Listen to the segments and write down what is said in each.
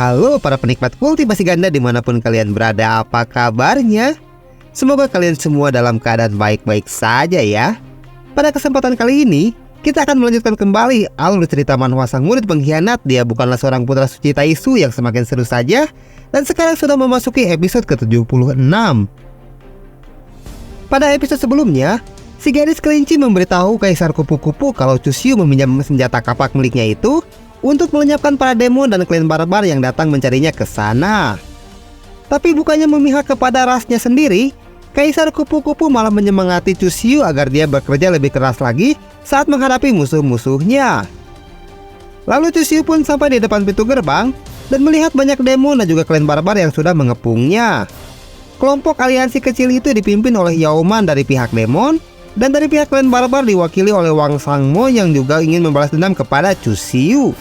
Halo para penikmat kultivasi ganda dimanapun kalian berada, apa kabarnya? Semoga kalian semua dalam keadaan baik-baik saja ya. Pada kesempatan kali ini, kita akan melanjutkan kembali alur cerita manhwa sang murid pengkhianat. Dia bukanlah seorang putra suci Taisu yang semakin seru saja. Dan sekarang sudah memasuki episode ke-76. Pada episode sebelumnya, si gadis kelinci memberitahu Kaisar Kupu-Kupu kalau Chusyu meminjam senjata kapak miliknya itu untuk melenyapkan para demon dan klan barbar yang datang mencarinya ke sana. Tapi bukannya memihak kepada rasnya sendiri, Kaisar Kupu-Kupu malah menyemangati Chusyu agar dia bekerja lebih keras lagi saat menghadapi musuh-musuhnya. Lalu Chusyu pun sampai di depan pintu gerbang dan melihat banyak demon dan juga klan barbar yang sudah mengepungnya. Kelompok aliansi kecil itu dipimpin oleh Yaoman dari pihak demon, dan dari pihak klan barbar diwakili oleh Wang Sangmo yang juga ingin membalas dendam kepada Chusyu.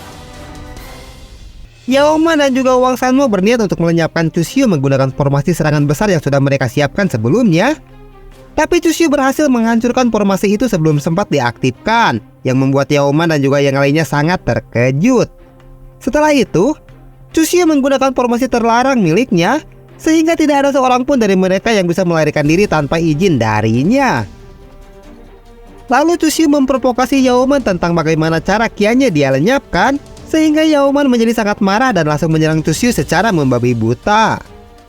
Yaoman dan juga Wang Sangmo berniat untuk melenyapkan Chusyu menggunakan formasi serangan besar yang sudah mereka siapkan sebelumnya. Tapi Chusyu berhasil menghancurkan formasi itu sebelum sempat diaktifkan, yang membuat Yaoman dan juga yang lainnya sangat terkejut. Setelah itu, Chusyu menggunakan formasi terlarang miliknya, sehingga tidak ada seorang pun dari mereka yang bisa melarikan diri tanpa izin darinya. Lalu Chusyu memprovokasi Yaoman tentang bagaimana cara kiannya dia lenyapkan, sehingga Yaoman menjadi sangat marah dan langsung menyerang Chusyu secara membabi buta.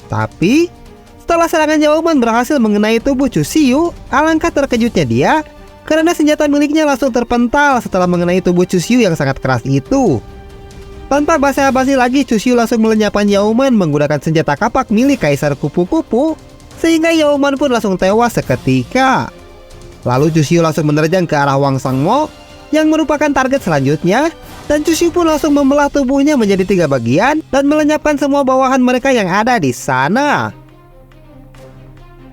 Tapi setelah serangan Yaoman berhasil mengenai tubuh Chusyu, alangkah terkejutnya dia karena senjata miliknya langsung terpental setelah mengenai tubuh Chusyu yang sangat keras itu. Tanpa basa-basi lagi, Chusyu langsung melenyapkan Yaoman menggunakan senjata kapak milik Kaisar Kupu-Kupu, sehingga Yaoman pun langsung tewas seketika. Lalu Chusyu langsung menerjang ke arah Wang Sangmo yang merupakan target selanjutnya, dan Chusyu pun langsung membelah tubuhnya menjadi 3 bagian dan melenyapkan semua bawahan mereka yang ada di sana.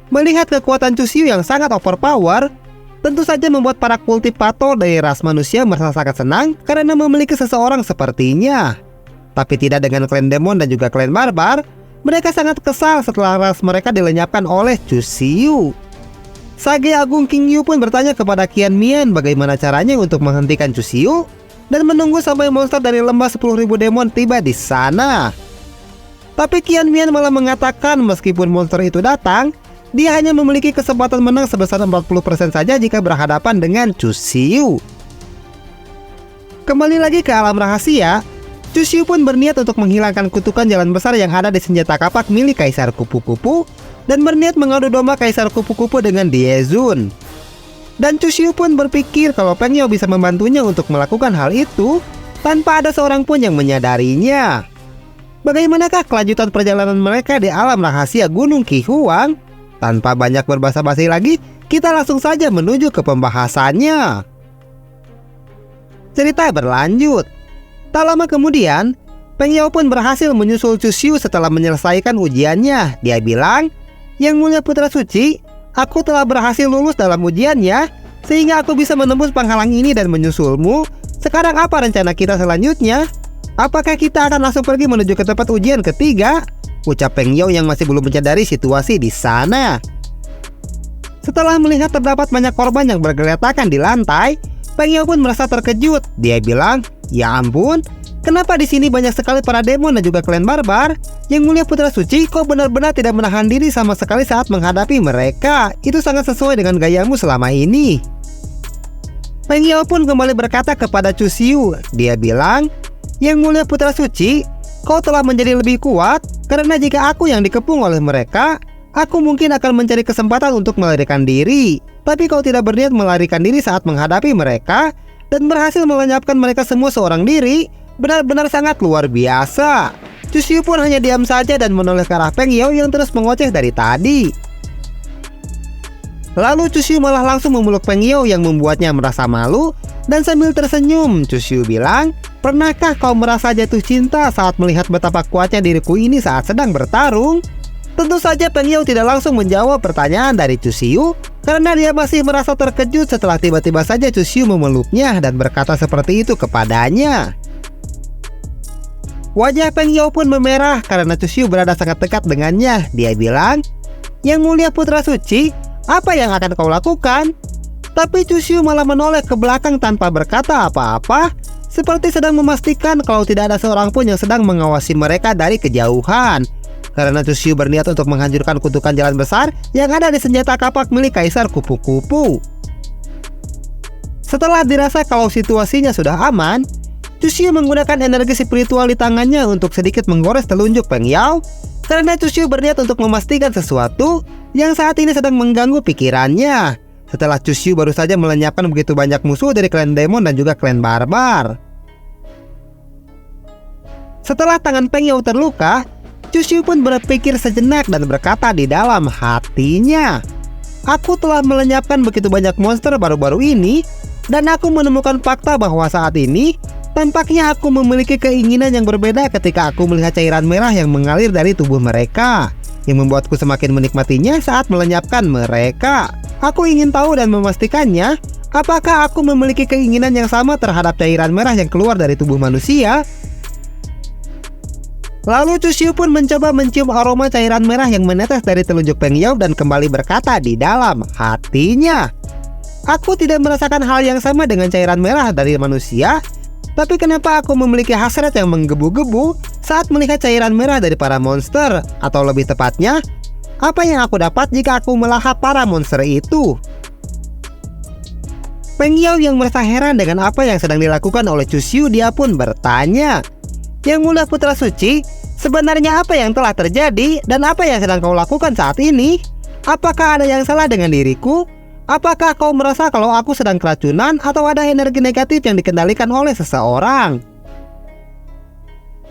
Melihat kekuatan Chusyu yang sangat overpower, tentu saja membuat para kultivator dari ras manusia merasa sangat senang karena memiliki seseorang sepertinya. Tapi tidak dengan klan demon dan juga klan barbar. Mereka sangat kesal setelah ras mereka dilenyapkan oleh Chusyu. Sage Agung King Yu pun bertanya kepada Qian Mian bagaimana caranya untuk menghentikan Chusyu dan menunggu sampai monster dari lembah 10.000 demon tiba di sana. Tapi Qian Mian malah mengatakan meskipun monster itu datang, dia hanya memiliki kesempatan menang sebesar 40% saja jika berhadapan dengan Chusyu. Kembali lagi ke alam rahasia, Chusyu pun berniat untuk menghilangkan kutukan jalan besar yang ada di senjata kapak milik Kaisar Kupu-Kupu dan berniat mengadu domba Kaisar Kupu-Kupu dengan Diezun. Dan Chusyu pun berpikir kalau Peng Yao bisa membantunya untuk melakukan hal itu tanpa ada seorang pun yang menyadarinya. Bagaimanakah kelanjutan perjalanan mereka di alam rahasia Gunung Qihuang? Tanpa banyak berbasa-basi lagi, kita langsung saja menuju ke pembahasannya. Cerita berlanjut. Tak lama kemudian, Peng Yao pun berhasil menyusul Chusyu setelah menyelesaikan ujiannya. Dia bilang, "Yang mulia putra suci, aku telah berhasil lulus dalam ujiannya, sehingga aku bisa menembus penghalang ini dan menyusulmu. Sekarang apa rencana kita selanjutnya? Apakah kita akan langsung pergi menuju ke tempat ujian ketiga?" ucap Peng Yao yang masih belum menyadari situasi di sana. Setelah melihat terdapat banyak korban yang bergeletakan di lantai, Peng Yao pun merasa terkejut. Dia bilang, "Ya ampun, kenapa di sini banyak sekali para demon dan juga klan barbar? Yang mulia putra suci, kau benar-benar tidak menahan diri sama sekali saat menghadapi mereka. Itu sangat sesuai dengan gayamu selama ini." Peng Yao pun kembali berkata kepada Chusyu. Dia bilang, "Yang mulia putra suci, kau telah menjadi lebih kuat karena jika aku yang dikepung oleh mereka, aku mungkin akan mencari kesempatan untuk melarikan diri. Tapi kau tidak berniat melarikan diri saat menghadapi mereka dan berhasil melenyapkan mereka semua seorang diri. Benar-benar sangat luar biasa." Chusyu pun hanya diam saja dan menoleh ke arah Peng Yao yang terus mengoceh dari tadi. Lalu Chusyu malah langsung memeluk Peng Yao yang membuatnya merasa malu, dan sambil tersenyum Chusyu bilang, "Pernahkah kau merasa jatuh cinta saat melihat betapa kuatnya diriku ini saat sedang bertarung?" Tentu saja Peng Yao tidak langsung menjawab pertanyaan dari Chusyu karena dia masih merasa terkejut setelah tiba-tiba saja Chusyu memeluknya dan berkata seperti itu kepadanya. Wajah Peng Yao pun memerah karena Chusyu berada sangat dekat dengannya. Dia bilang, "Yang mulia putra suci, apa yang akan kau lakukan?" Tapi Chusyu malah menoleh ke belakang tanpa berkata apa-apa seperti sedang memastikan kalau tidak ada seorang pun yang sedang mengawasi mereka dari kejauhan. Karena Chusyu berniat untuk menghancurkan kutukan jalan besar yang ada di senjata kapak milik Kaisar Kupu-Kupu. Setelah dirasa kalau situasinya sudah aman, Chusyu menggunakan energi spiritual di tangannya untuk sedikit menggores telunjuk Peng Yao. Karena Chusyu berniat untuk memastikan sesuatu yang saat ini sedang mengganggu pikirannya. Setelah Chusyu baru saja melenyapkan begitu banyak musuh dari klan Demon dan juga klan Barbar. Setelah tangan Peng Yao terluka, Chusyu pun berpikir sejenak dan berkata di dalam hatinya, "Aku telah melenyapkan begitu banyak monster baru-baru ini, dan aku menemukan fakta bahwa saat ini tampaknya aku memiliki keinginan yang berbeda ketika aku melihat cairan merah yang mengalir dari tubuh mereka, yang membuatku semakin menikmatinya saat melenyapkan mereka. Aku ingin tahu dan memastikannya, apakah aku memiliki keinginan yang sama terhadap cairan merah yang keluar dari tubuh manusia?" Lalu Chusyu pun mencoba mencium aroma cairan merah yang menetes dari telunjuk Peng Yao dan kembali berkata di dalam hatinya, "Aku tidak merasakan hal yang sama dengan cairan merah dari manusia, tapi kenapa aku memiliki hasrat yang menggebu-gebu saat melihat cairan merah dari para monster? Atau lebih tepatnya, apa yang aku dapat jika aku melahap para monster itu?" Peng Yao yang merasa heran dengan apa yang sedang dilakukan oleh Chusyu, dia pun bertanya, "Yang Mulia Putra Suci, sebenarnya apa yang telah terjadi dan apa yang sedang kau lakukan saat ini? Apakah ada yang salah dengan diriku? Apakah kau merasa kalau aku sedang keracunan atau ada energi negatif yang dikendalikan oleh seseorang?"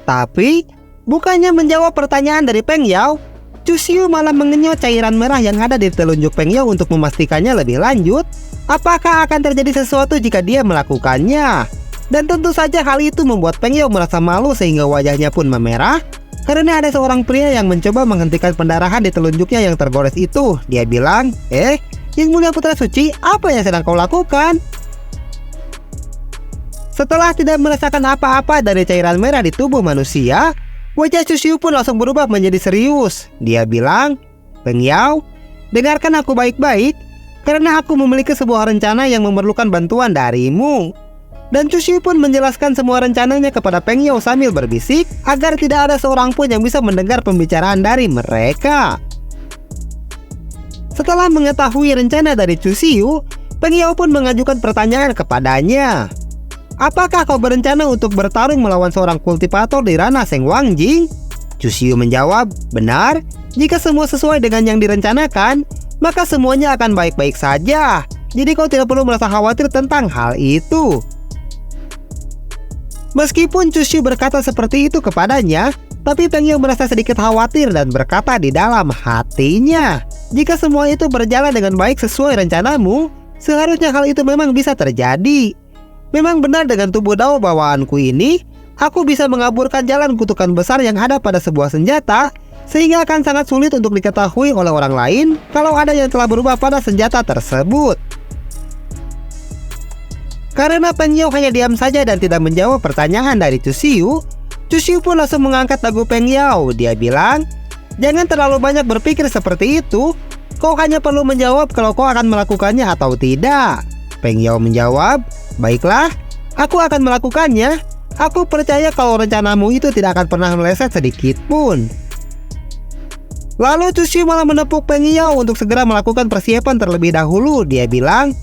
Tapi bukannya menjawab pertanyaan dari Peng Yao, Chusyu malah mengenyot cairan merah yang ada di telunjuk Peng Yao untuk memastikannya lebih lanjut apakah akan terjadi sesuatu jika dia melakukannya. Dan tentu saja hal itu membuat Peng Yao merasa malu sehingga wajahnya pun memerah. Karena ada seorang pria yang mencoba menghentikan pendarahan di telunjuknya yang tergores itu. Dia bilang, Yang Mulia Putra Suci, apa yang sedang kau lakukan?" Setelah tidak merasakan apa-apa dari cairan merah di tubuh manusia, wajah Chusyu pun langsung berubah menjadi serius. Dia bilang, "Peng Yao, dengarkan aku baik-baik, karena aku memiliki sebuah rencana yang memerlukan bantuan darimu." Dan Chusyu pun menjelaskan semua rencananya kepada Peng Yao sambil berbisik agar tidak ada seorang pun yang bisa mendengar pembicaraan dari mereka. Setelah mengetahui rencana dari Chusyu, Peng Yao pun mengajukan pertanyaan kepadanya, "Apakah kau berencana untuk bertarung melawan seorang kultivator di ranah Seng Wangjing?" Chusyu menjawab, "Benar, jika semua sesuai dengan yang direncanakan, maka semuanya akan baik-baik saja. Jadi kau tidak perlu merasa khawatir tentang hal itu." Meskipun Chusyu berkata seperti itu kepadanya, tapi Peng Yao merasa sedikit khawatir dan berkata di dalam hatinya, "Jika semua itu berjalan dengan baik sesuai rencanamu, seharusnya hal itu memang bisa terjadi. Memang benar dengan tubuh Dao bawaanku ini, aku bisa mengaburkan jalan kutukan besar yang ada pada sebuah senjata, sehingga akan sangat sulit untuk diketahui oleh orang lain kalau ada yang telah berubah pada senjata tersebut." Karena Peng Yao hanya diam saja dan tidak menjawab pertanyaan dari Chusyu, Chusyu pun langsung mengangkat dagu Peng Yao. Dia bilang, "Jangan terlalu banyak berpikir seperti itu. Kau hanya perlu menjawab kalau kau akan melakukannya atau tidak." Peng Yao menjawab, "Baiklah, aku akan melakukannya. Aku percaya kalau rencanamu itu tidak akan pernah meleset sedikit pun." Lalu Chusyu malah menepuk Peng Yao untuk segera melakukan persiapan terlebih dahulu. Dia bilang,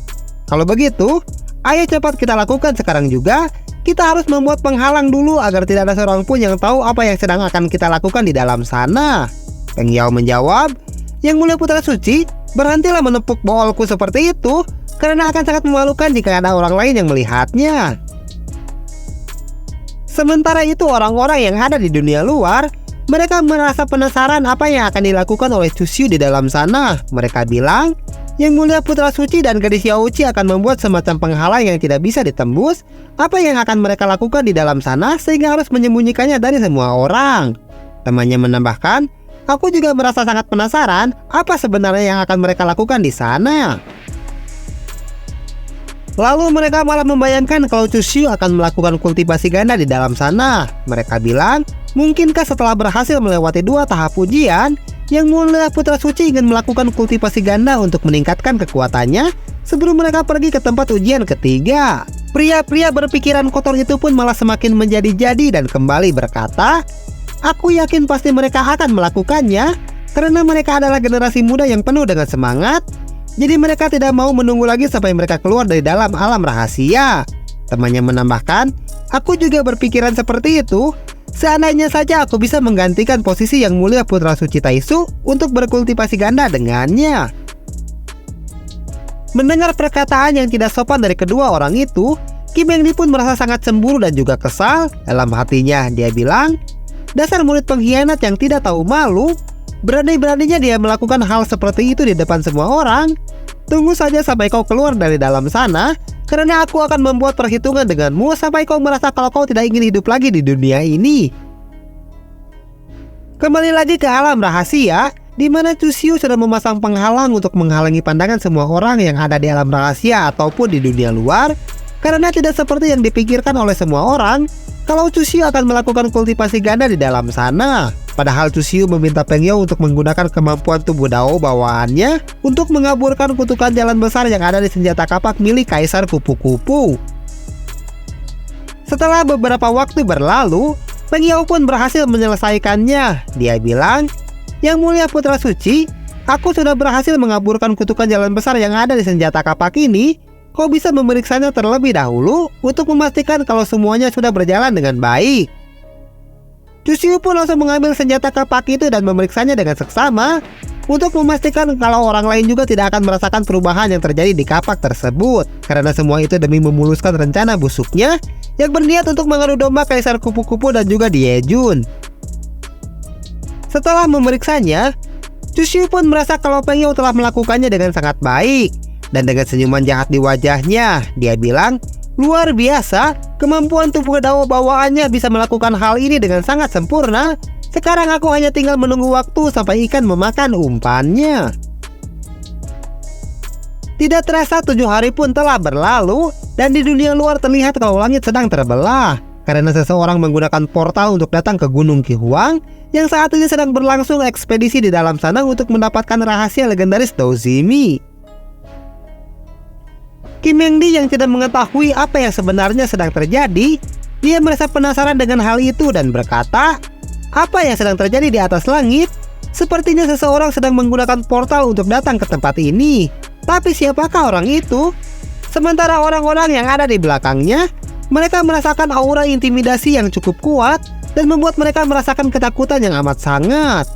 "Kalau begitu, ayo cepat kita lakukan sekarang juga. Kita harus membuat penghalang dulu agar tidak ada seorang pun yang tahu apa yang sedang akan kita lakukan di dalam sana." Peng Yao menjawab, "Yang Mulia Putra Suci, berhentilah menepuk boolku seperti itu, karena akan sangat memalukan jika ada orang lain yang melihatnya." Sementara itu orang-orang yang ada di dunia luar, mereka merasa penasaran apa yang akan dilakukan oleh Chusyu di dalam sana. Mereka bilang, Yang Mulia Putra Suci dan gadis Yauchi akan membuat semacam penghalang yang tidak bisa ditembus. Apa yang akan mereka lakukan di dalam sana sehingga harus menyembunyikannya dari semua orang? Temannya menambahkan, "Aku juga merasa sangat penasaran apa sebenarnya yang akan mereka lakukan di sana." Lalu mereka malah membayangkan kalau Chusyu akan melakukan kultivasi ganda di dalam sana. Mereka bilang, mungkinkah setelah berhasil melewati 2 tahap ujian, Yang Mulia Putra Suci ingin melakukan kultivasi ganda untuk meningkatkan kekuatannya sebelum mereka pergi ke tempat ujian ketiga. Pria-pria berpikiran kotor itu pun malah semakin menjadi-jadi dan kembali berkata, "Aku yakin pasti mereka akan melakukannya karena mereka adalah generasi muda yang penuh dengan semangat. Jadi mereka tidak mau menunggu lagi sampai mereka keluar dari dalam alam rahasia." Temannya menambahkan, "Aku juga berpikiran seperti itu. Seandainya saja aku bisa menggantikan posisi Yang Mulia Putra Suci Taisu untuk berkultivasi ganda dengannya." Mendengar perkataan yang tidak sopan dari kedua orang itu, Kim Eng-di pun merasa sangat cemburu dan juga kesal. Dalam hatinya dia bilang, "Dasar murid pengkhianat yang tidak tahu malu, berani-beraninya dia melakukan hal seperti itu di depan semua orang. Tunggu saja sampai kau keluar dari dalam sana, karena aku akan membuat perhitungan denganmu sampai kau merasa kalau kau tidak ingin hidup lagi di dunia ini." Kembali lagi ke alam rahasia, di mana Chu Xiu sudah memasang penghalang untuk menghalangi pandangan semua orang yang ada di alam rahasia ataupun di dunia luar, karena tidak seperti yang dipikirkan oleh semua orang kalau Chu Xiu akan melakukan kultivasi ganda di dalam sana. Padahal Chu Xiu meminta Peng Yao untuk menggunakan kemampuan tubuh Dao bawaannya untuk mengaburkan kutukan jalan besar yang ada di senjata kapak milik Kaisar Kupu-Kupu. Setelah beberapa waktu berlalu, Peng Yao pun berhasil menyelesaikannya. Dia bilang, "Yang Mulia Putra Suci, aku sudah berhasil mengaburkan kutukan jalan besar yang ada di senjata kapak ini. Kau bisa memeriksanya terlebih dahulu untuk memastikan kalau semuanya sudah berjalan dengan baik." Chu Xiu pun langsung mengambil senjata kapak itu dan memeriksanya dengan seksama untuk memastikan kalau orang lain juga tidak akan merasakan perubahan yang terjadi di kapak tersebut. Karena semua itu demi memuluskan rencana busuknya yang berniat untuk mengadu domba Kaisar Kupu-Kupu dan juga Ye Jun. Setelah memeriksanya, Chu Xiu pun merasa kalau Peng Yao telah melakukannya dengan sangat baik. Dan dengan senyuman jahat di wajahnya, dia bilang, "Luar biasa, kemampuan tubuh Dao bawaannya bisa melakukan hal ini dengan sangat sempurna. Sekarang aku hanya tinggal menunggu waktu sampai ikan memakan umpannya." Tidak terasa 7 hari pun telah berlalu, dan di dunia luar terlihat kalau langit sedang terbelah karena seseorang menggunakan portal untuk datang ke Gunung Qi Huang yang saat ini sedang berlangsung ekspedisi di dalam sana untuk mendapatkan rahasia legendaris Dao Zimi. Kim Eng-di yang tidak mengetahui apa yang sebenarnya sedang terjadi, dia merasa penasaran dengan hal itu dan berkata, "Apa yang sedang terjadi di atas langit? Sepertinya seseorang sedang menggunakan portal untuk datang ke tempat ini. Tapi siapakah orang itu?" Sementara orang-orang yang ada di belakangnya, mereka merasakan aura intimidasi yang cukup kuat dan membuat mereka merasakan ketakutan yang amat sangat.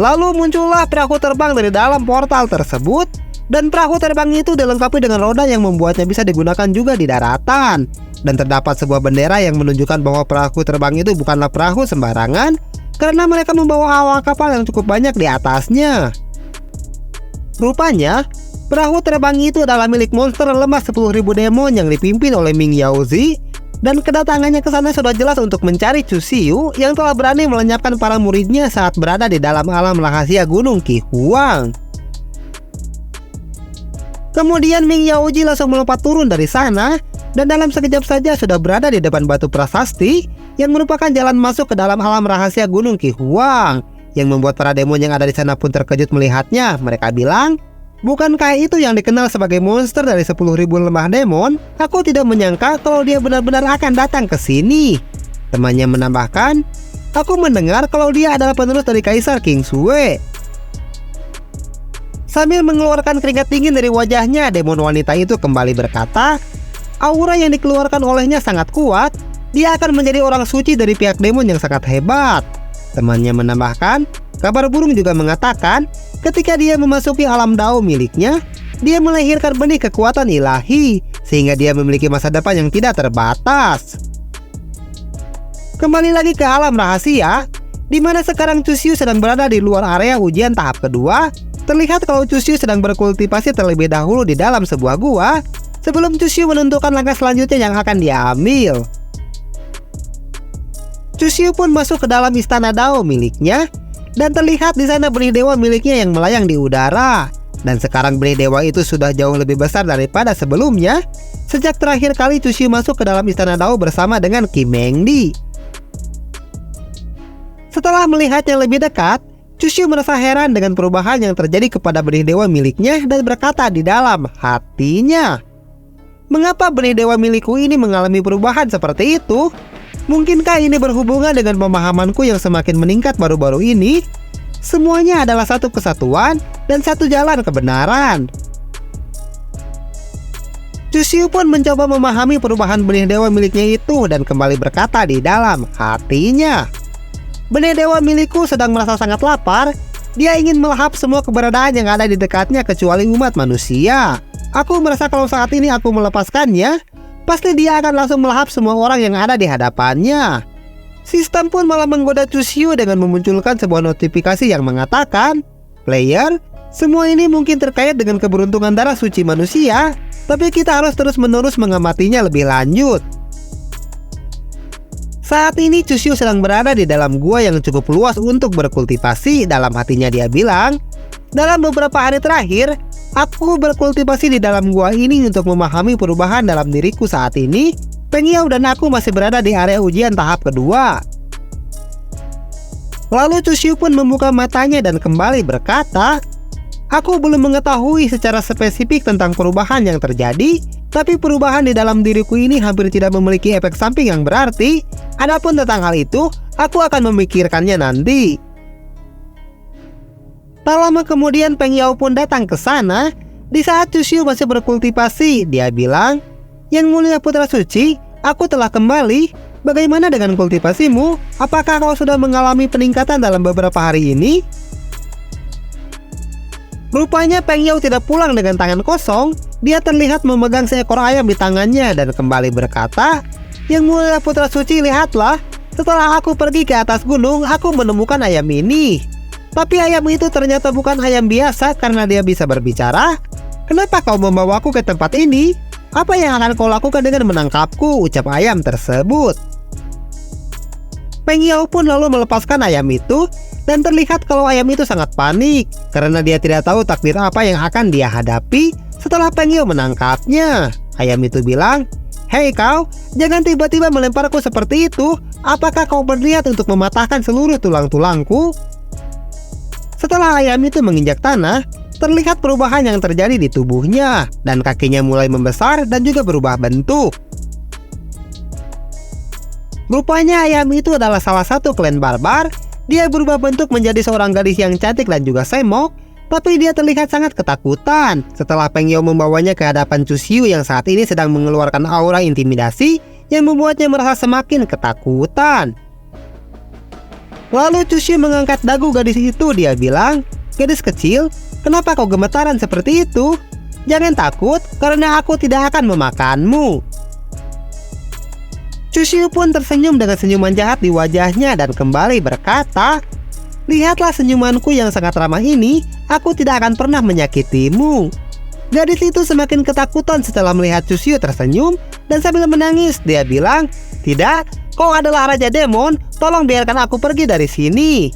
Lalu muncullah perahu terbang dari dalam portal tersebut, dan perahu terbang itu dilengkapi dengan roda yang membuatnya bisa digunakan juga di daratan. Dan terdapat sebuah bendera yang menunjukkan bahwa perahu terbang itu bukanlah perahu sembarangan, karena mereka membawa awak kapal yang cukup banyak di atasnya. Rupanya, perahu terbang itu adalah milik monster lemah 10.000 demon yang dipimpin oleh Ming Yaozi, dan kedatangannya ke sana sudah jelas untuk mencari Chu Xiu yang telah berani melenyapkan para muridnya saat berada di dalam alam rahasia Gunung Qi Huang. Kemudian Ming Yaozi langsung melompat turun dari sana, dan dalam sekejap saja sudah berada di depan batu prasasti yang merupakan jalan masuk ke dalam alam rahasia Gunung Qi Huang. Yang membuat para demon yang ada di sana pun terkejut melihatnya. Mereka bilang, "Bukankah itu yang dikenal sebagai monster dari 10.000 lemah demon? Aku tidak menyangka kalau dia benar-benar akan datang ke sini." Temannya menambahkan, "Aku mendengar kalau dia adalah penerus dari Kaisar King Sui." Sambil mengeluarkan keringat dingin dari wajahnya, demon wanita itu kembali berkata, "Aura yang dikeluarkan olehnya sangat kuat. Dia akan menjadi orang suci dari pihak demon yang sangat hebat." Temannya menambahkan, kabar burung juga mengatakan ketika dia memasuki alam Dao miliknya, dia melahirkan benih kekuatan ilahi, sehingga dia memiliki masa depan yang tidak terbatas. Kembali lagi ke alam rahasia, di mana sekarang Chu Xiu sedang berada di luar area ujian tahap kedua. Terlihat kalau Chu Xiu sedang berkultivasi terlebih dahulu di dalam sebuah gua, sebelum Chu Xiu menentukan langkah selanjutnya yang akan dia ambil. Chu Xiu pun masuk ke dalam istana Dao miliknya, dan terlihat di sana benih dewa miliknya yang melayang di udara. Dan sekarang benih dewa itu sudah jauh lebih besar daripada sebelumnya, sejak terakhir kali Chu Xiu masuk ke dalam istana Dao bersama dengan Kim Eng-di. Setelah melihatnya lebih dekat, Chu Xiu merasa heran dengan perubahan yang terjadi kepada benih dewa miliknya dan berkata di dalam hatinya, Mengapa benih dewa milikku ini mengalami perubahan seperti itu? Mungkinkah ini berhubungan dengan pemahamanku yang semakin meningkat baru-baru ini? Semuanya adalah satu kesatuan dan satu jalan kebenaran. Chusiu pun mencoba memahami perubahan benih dewa miliknya itu dan kembali berkata di dalam hatinya, benih dewa milikku sedang merasa sangat lapar. Dia ingin melahap semua keberadaan yang ada di dekatnya kecuali umat manusia. Aku merasa kalau saat ini aku melepaskannya, pasti dia akan langsung melahap semua orang yang ada di hadapannya. Sistem pun malah menggoda Chusiu dengan memunculkan sebuah notifikasi yang mengatakan, player, semua ini mungkin terkait dengan keberuntungan darah suci manusia, tapi kita harus terus-menerus mengamatinya lebih lanjut. Saat ini Chusiu sedang berada di dalam gua yang cukup luas untuk berkultivasi. Dalam hatinya dia bilang, dalam beberapa hari terakhir, aku berkultivasi di dalam gua ini untuk memahami perubahan dalam diriku saat ini. Peng Yao dan aku masih berada di area ujian tahap kedua. Lalu Chusiu pun membuka matanya dan kembali berkata, aku belum mengetahui secara spesifik tentang perubahan yang terjadi, tapi perubahan di dalam diriku ini hampir tidak memiliki efek samping yang berarti. Adapun tentang hal itu, aku akan memikirkannya nanti. Tak lama kemudian Peng Yao pun datang ke sana. Di saat Chusiu masih berkultivasi, dia bilang, Yang Mulia Putra Suci, aku telah kembali. Bagaimana dengan kultivasimu? Apakah kau sudah mengalami peningkatan dalam beberapa hari ini? Rupanya Peng Yao tidak pulang dengan tangan kosong. Dia terlihat memegang seekor ayam di tangannya dan kembali berkata, Yang Mulia Putra Suci, lihatlah. Setelah aku pergi ke atas gunung, aku menemukan ayam ini. Tapi ayam itu ternyata bukan ayam biasa karena dia bisa berbicara. Kenapa kau membawaku ke tempat ini? Apa yang akan kau lakukan dengan menangkapku? Ucap ayam tersebut. Peng Yao pun lalu melepaskan ayam itu dan terlihat kalau ayam itu sangat panik karena dia tidak tahu takdir apa yang akan dia hadapi setelah Peng Yao menangkapnya. Ayam itu bilang, hei kau, jangan tiba-tiba melemparku seperti itu. Apakah kau berniat untuk mematahkan seluruh tulang-tulangku? Setelah ayam itu menginjak tanah, terlihat perubahan yang terjadi di tubuhnya dan kakinya mulai membesar dan juga berubah bentuk. Rupanya ayam itu adalah salah satu klan barbar. Dia berubah bentuk menjadi seorang gadis yang cantik dan juga semok, tapi dia terlihat sangat ketakutan setelah Peng Yao membawanya ke hadapan Chusiu yang saat ini sedang mengeluarkan aura intimidasi yang membuatnya merasa semakin ketakutan. Lalu Chusiu mengangkat dagu gadis itu. Dia bilang, gadis kecil, kenapa kau gemetaran seperti itu? Jangan takut, karena aku tidak akan memakanmu. Chusiu pun tersenyum dengan senyuman jahat di wajahnya dan kembali berkata, lihatlah senyumanku yang sangat ramah ini, aku tidak akan pernah menyakitimu. Gadis itu semakin ketakutan setelah melihat Chusiu tersenyum dan sambil menangis. Dia bilang, tidak, kau adalah Raja Demon, tolong biarkan aku pergi dari sini.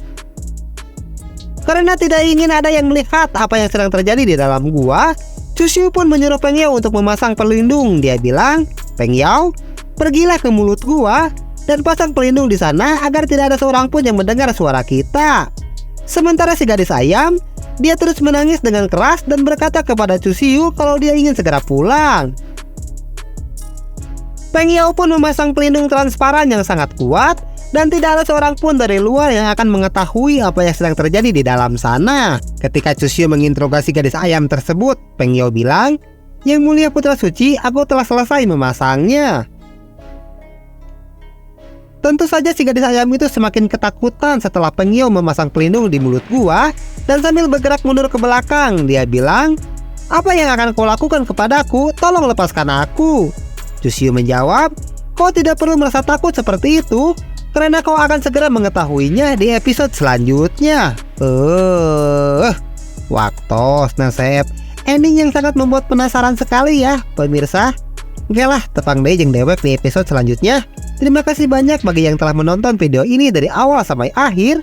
Karena tidak ingin ada yang melihat apa yang sedang terjadi di dalam gua, Chusiu pun menyuruh Peng Yao untuk memasang pelindung. Dia bilang, Peng Yao, pergilah ke mulut gua dan pasang pelindung di sana agar tidak ada seorang pun yang mendengar suara kita. Sementara si gadis ayam, dia terus menangis dengan keras dan berkata kepada Chusiu kalau dia ingin segera pulang. Peng Yao pun memasang pelindung transparan yang sangat kuat dan tidak ada seorang pun dari luar yang akan mengetahui apa yang sedang terjadi di dalam sana. Ketika Chusiu menginterogasi gadis ayam tersebut, Peng Yao bilang, Yang Mulia Putra Suci, aku telah selesai memasangnya. Tentu saja si gadis ayam itu semakin ketakutan setelah Peng Yao memasang pelindung di mulut gua dan sambil bergerak mundur ke belakang. Dia bilang, apa yang akan kau lakukan kepadaku? Tolong lepaskan aku. Chusiu menjawab, kau tidak perlu merasa takut seperti itu karena kau akan segera mengetahuinya di episode selanjutnya. Waktos nasib ending yang sangat membuat penasaran sekali ya pemirsa. Oke lah, tepang deh jeung dewek di episode selanjutnya. Terima kasih banyak bagi yang telah menonton video ini dari awal sampai akhir.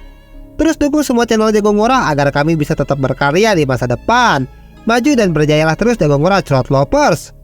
Terus dukung semua channel Jagongora agar kami bisa tetap berkarya di masa depan. Maju dan berjayalah terus Jagongora Slot Lovers.